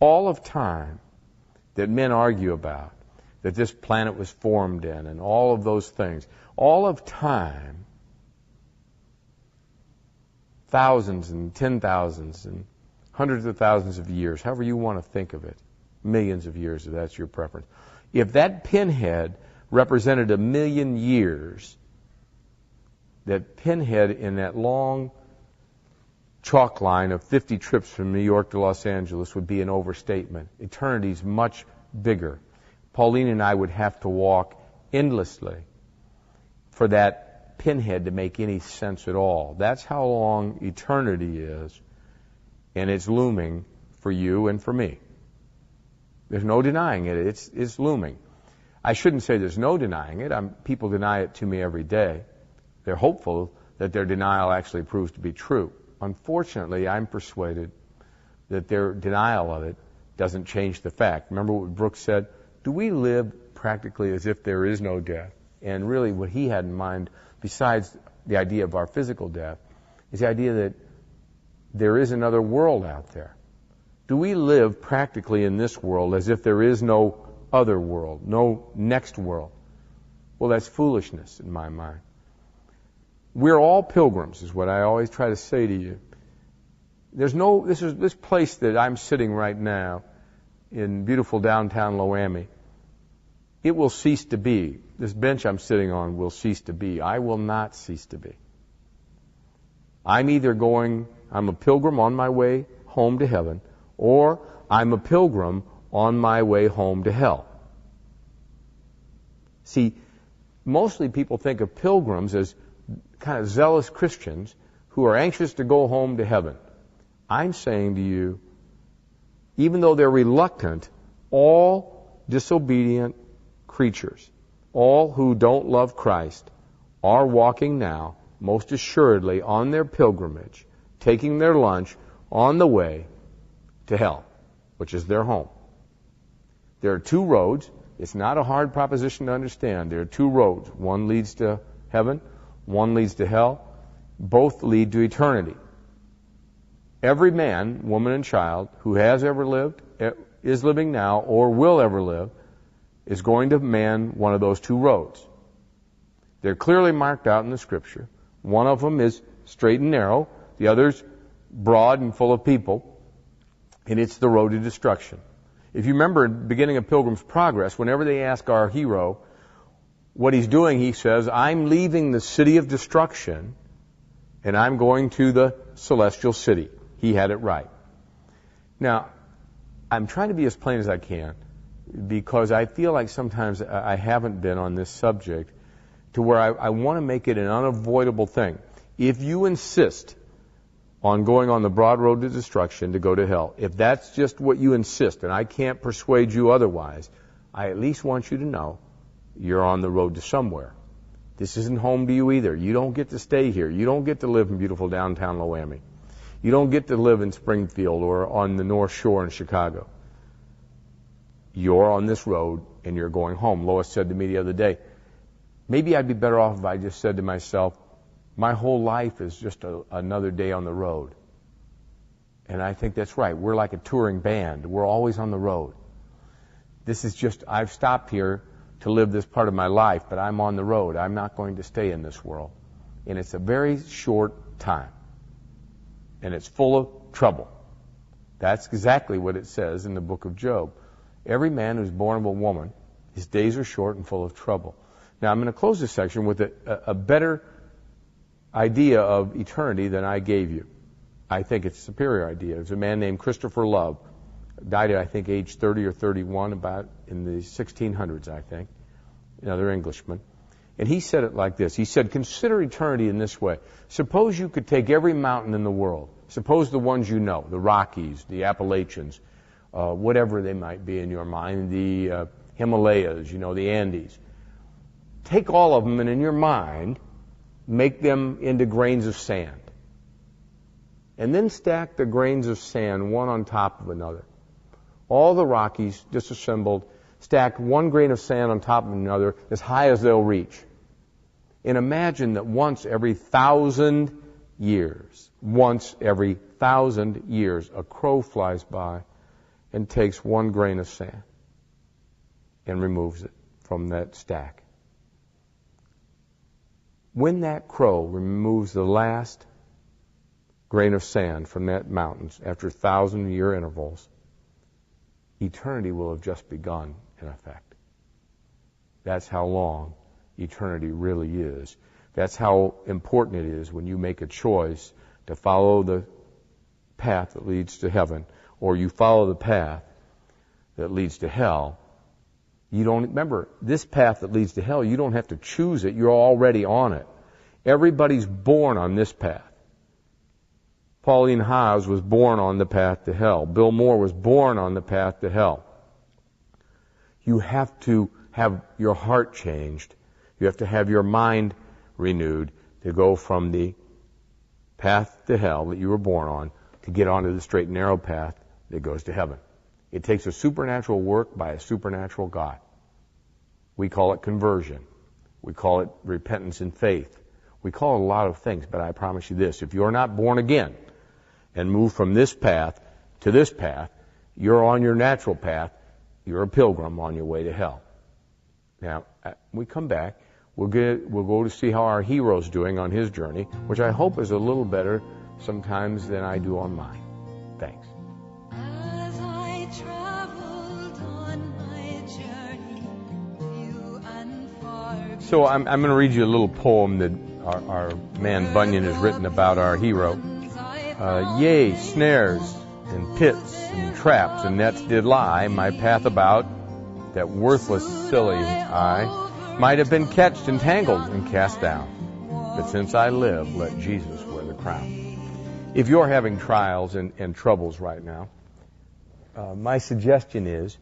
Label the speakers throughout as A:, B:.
A: all of time that men argue about, that this planet was formed in, and all of those things, all of time, thousands and 10,000s and hundreds of thousands of years, however you want to think of it, millions of years if that's your preference. If that pinhead represented 1,000,000 years, that pinhead in that long chalk line of 50 trips from New York to Los Angeles would be an overstatement. Eternity's much bigger. Pauline and I would have to walk endlessly for that pinhead to make any sense at all. That's how long eternity is, and it's looming for you and for me. There's no denying it. It's looming. I shouldn't say there's no denying it. People deny it to me every day. They're hopeful that their denial actually proves to be true. Unfortunately, I'm persuaded that their denial of it doesn't change the fact. Remember what Brooks said? Do we live practically as if there is no death? And really what he had in mind, besides the idea of our physical death, is the idea that there is another world out there. Do we live practically in this world as if there is no other world, no next world? Well, that's foolishness in my mind. We're all pilgrims, is what I always try to say to you. This place that I'm sitting right now in beautiful downtown Loami, it will cease to be. This bench I'm sitting on will cease to be. I will not cease to be. I'm a pilgrim on my way home to heaven, or I'm a pilgrim on my way home to hell. See, mostly people think of pilgrims as kind of zealous Christians who are anxious to go home to heaven. I'm saying to you, even though they're reluctant, all disobedient creatures, all who don't love Christ, are walking now, most assuredly, on their pilgrimage, taking their lunch on the way to hell, which is their home. There are two roads. It's not a hard proposition to understand. There are two roads. One leads to heaven, one leads to hell. Both lead to eternity. Every man, woman, and child who has ever lived, is living now, or will ever live, is going to man one of those two roads. They're clearly marked out in the Scripture. One of them is straight and narrow. The other's broad and full of people. And it's the road to destruction. If you remember at the beginning of Pilgrim's Progress, whenever they ask our hero what he's doing, he says, I'm leaving the city of destruction and I'm going to the celestial city. He had it right. Now, I'm trying to be as plain as I can because I feel like sometimes I haven't been on this subject to where I want to make it an unavoidable thing. If you insist on going on the broad road to destruction to go to hell, if that's just what you insist, and I can't persuade you otherwise, I at least want you to know you're on the road to somewhere. This isn't home to you either. You don't get to stay here. You don't get to live in beautiful downtown Loami. You don't get to live in Springfield or on the North Shore in Chicago. You're on this road and you're going home. Lois said to me the other day, maybe I'd be better off if I just said to myself, my whole life is just another day on the road. And I think that's right. We're like a touring band. We're always on the road. This is just, I've stopped here to live this part of my life, but I'm on the road. I'm not going to stay in this world. And it's a very short time. And it's full of trouble. That's exactly what it says in the book of Job. Every man who's born of a woman, his days are short and full of trouble. Now, I'm going to close this section with a better idea of eternity than I gave you. I think it's a superior idea. There's a man named Christopher Love, died at, I think, age 30 or 31, about in the 1600s, I think, another Englishman. And he said it like this. He said, consider eternity in this way. Suppose you could take every mountain in the world. Suppose the ones you know, the Rockies, the Appalachians, whatever they might be in your mind, the Himalayas, the Andes. Take all of them and in your mind, make them into grains of sand. And then stack the grains of sand one on top of another. All the Rockies disassembled, stacked one grain of sand on top of another as high as they'll reach. And imagine that once every 1,000 years, a crow flies by and takes one grain of sand and removes it from that stack. When that crow removes the last grain of sand from that mountain after 1,000-year intervals, eternity will have just begun, in effect. That's how long eternity really is. That's how important it is when you make a choice to follow the path that leads to heaven, or you follow the path that leads to hell. You don't remember this path that leads to hell. You don't have to choose it. You're already on it. Everybody's born on this path. Pauline Haas was born on the path to hell. Bill Moore was born on the path to hell. You have to have your heart changed. You have to have your mind renewed to go from the path to hell that you were born on to get onto the straight and narrow path that goes to heaven. It takes a supernatural work by a supernatural God. We call it conversion. We call it repentance and faith. We call it a lot of things, but I promise you this, if you're not born again and move from this path to this path, you're on your natural path. You're a pilgrim on your way to hell. Now, we come back. We'll go to see how our hero's doing on his journey, which I hope is a little better sometimes than I do on mine. Thanks.
B: As I traveled on my journey, few and far.
A: So I'm going to read you a little poem that our man Bunyan has written about our hero. Yea, snares and pits and traps and nets did lie my path about, that worthless, silly I might have been catched, entangled, and cast down. But since I live, let Jesus wear the crown. If you're having trials and troubles right now, my suggestion is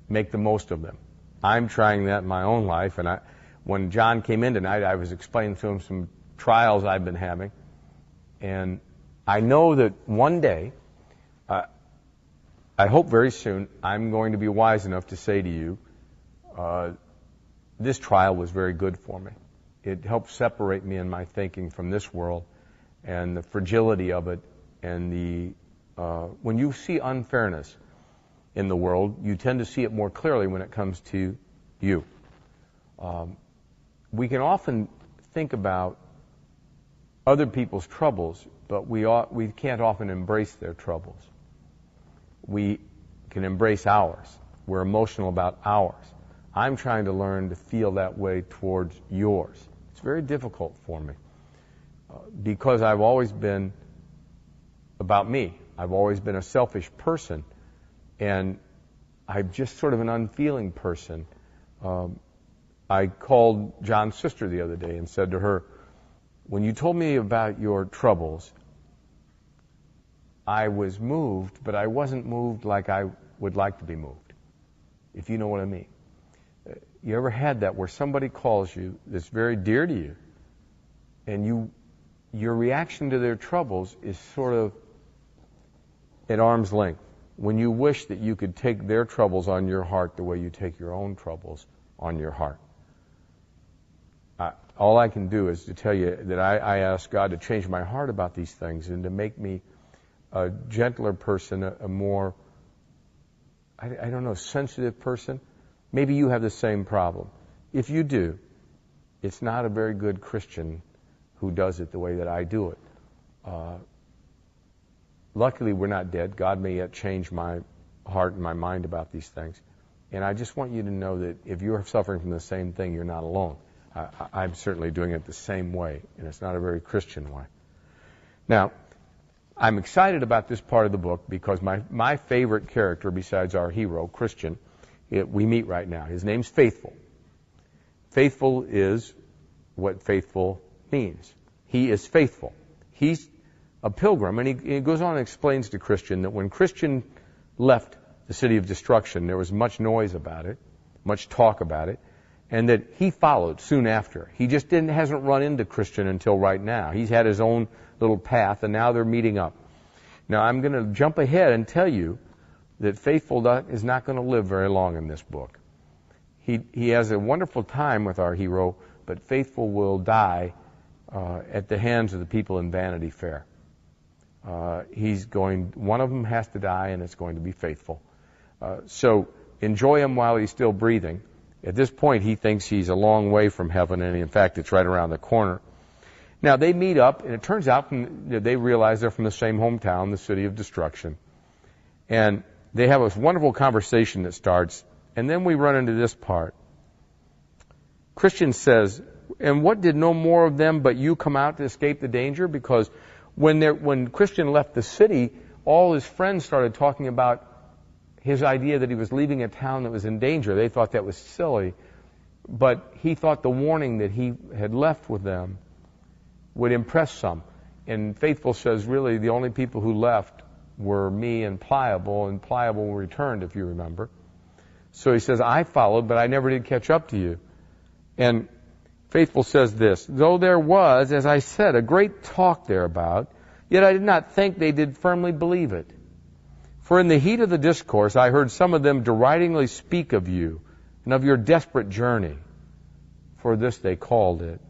A: make the most of them. I'm trying that in my own life, and when John came in tonight, I was explaining to him some trials I've been having, and I know that one day, I hope very soon, I'm going to be wise enough to say to you, this trial was very good for me. It helped separate me in my thinking from this world and the fragility of it. And when you see unfairness in the world, you tend to see it more clearly when it comes to you. We can often think about other people's troubles, but we can't often embrace their troubles. We can embrace ours. We're emotional about ours. I'm trying to learn to feel that way towards yours. It's very difficult for me because I've always been about me. I've always been a selfish person, and I'm just sort of an unfeeling person. I called John's sister the other day and said to her, when you told me about your troubles, I was moved, but I wasn't moved like I would like to be moved, if you know what I mean. You ever had that where somebody calls you that's very dear to you, and your reaction to their troubles is sort of at arm's length, when you wish that you could take their troubles on your heart the way you take your own troubles on your heart? All I can do is to tell you that I ask God to change my heart about these things and to make me a gentler person, a more, I don't know, sensitive person. Maybe you have the same problem. If you do, it's not a very good Christian who does it the way that I do it. Luckily, we're not dead. God may yet change my heart and my mind about these things. And I just want you to know that if you're suffering from the same thing, you're not alone. I'm certainly doing it the same way, and it's not a very Christian way. Now, I'm excited about this part of the book because my favorite character, besides our hero, Christian, we meet right now. His name's Faithful. Faithful is what faithful means. He is faithful. He's a pilgrim, and he goes on and explains to Christian that when Christian left the city of destruction, there was much noise about it, much talk about it, and that he followed soon after. He just hasn't run into Christian until right now. He's had his own little path, and now they're meeting up. Now, I'm going to jump ahead and tell you that Faithful is not going to live very long in this book. He has a wonderful time with our hero, but Faithful will die at the hands of the people in Vanity Fair. One of them has to die, and it's going to be Faithful. So enjoy him while he's still breathing. At this point, he thinks he's a long way from heaven, and in fact, it's right around the corner. Now, they meet up, and it turns out they realize they're from the same hometown, the city of destruction. And they have this wonderful conversation that starts, and then we run into this part. Christian says, and what did no more of them but you come out to escape the danger? Because when Christian left the city, all his friends started talking about his idea that he was leaving a town that was in danger. They thought that was silly. But he thought the warning that he had left with them would impress some. And Faithful says, really, the only people who left were me and Pliable returned, if you remember. So he says, I followed, but I never did catch up to you. And Faithful says this, though there was, as I said, a great talk thereabout, yet I did not think they did firmly believe it. For in the heat of the discourse, I heard some of them deridingly speak of you and of your desperate journey. For this they called it.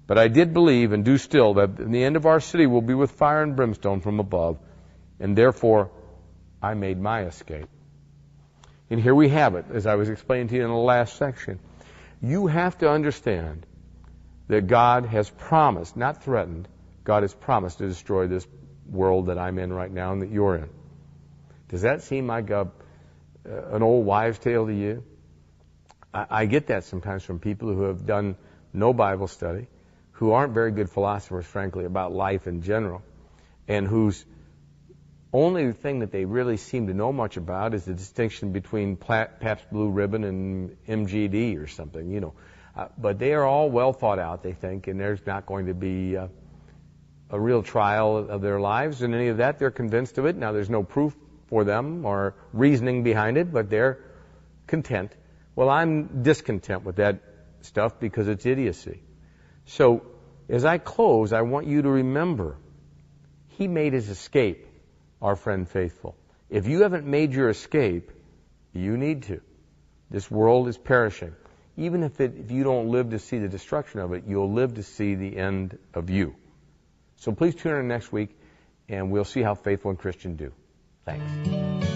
A: But I did believe and do still that in the end of our city will be with fire and brimstone from above, and therefore I made my escape. And here we have it, as I was explaining to you in the last section. You have to understand that God has promised, not threatened, God has promised to destroy this world that I'm in right now and that you're in. Does that seem like an old wives' tale to you? I get that sometimes from people who have done no Bible study, who aren't very good philosophers, frankly, about life in general, and whose only thing that they really seem to know much about is the distinction between Pabst Blue Ribbon and MGD or something, you know. But they are all well thought out, they think, and there's not going to be a real trial of their lives and any of that. They're convinced of it. Now, there's no proof for them or reasoning behind it, but they're content. Well, I'm discontent with that stuff because it's idiocy. So, as I close, I want you to remember, he made his escape, our friend Faithful. If you haven't made your escape, you need to. This world is perishing. Even if you don't live to see the destruction of it, you'll live to see the end of you. So please tune in next week, and we'll see how Faithful and Christian do. Thanks.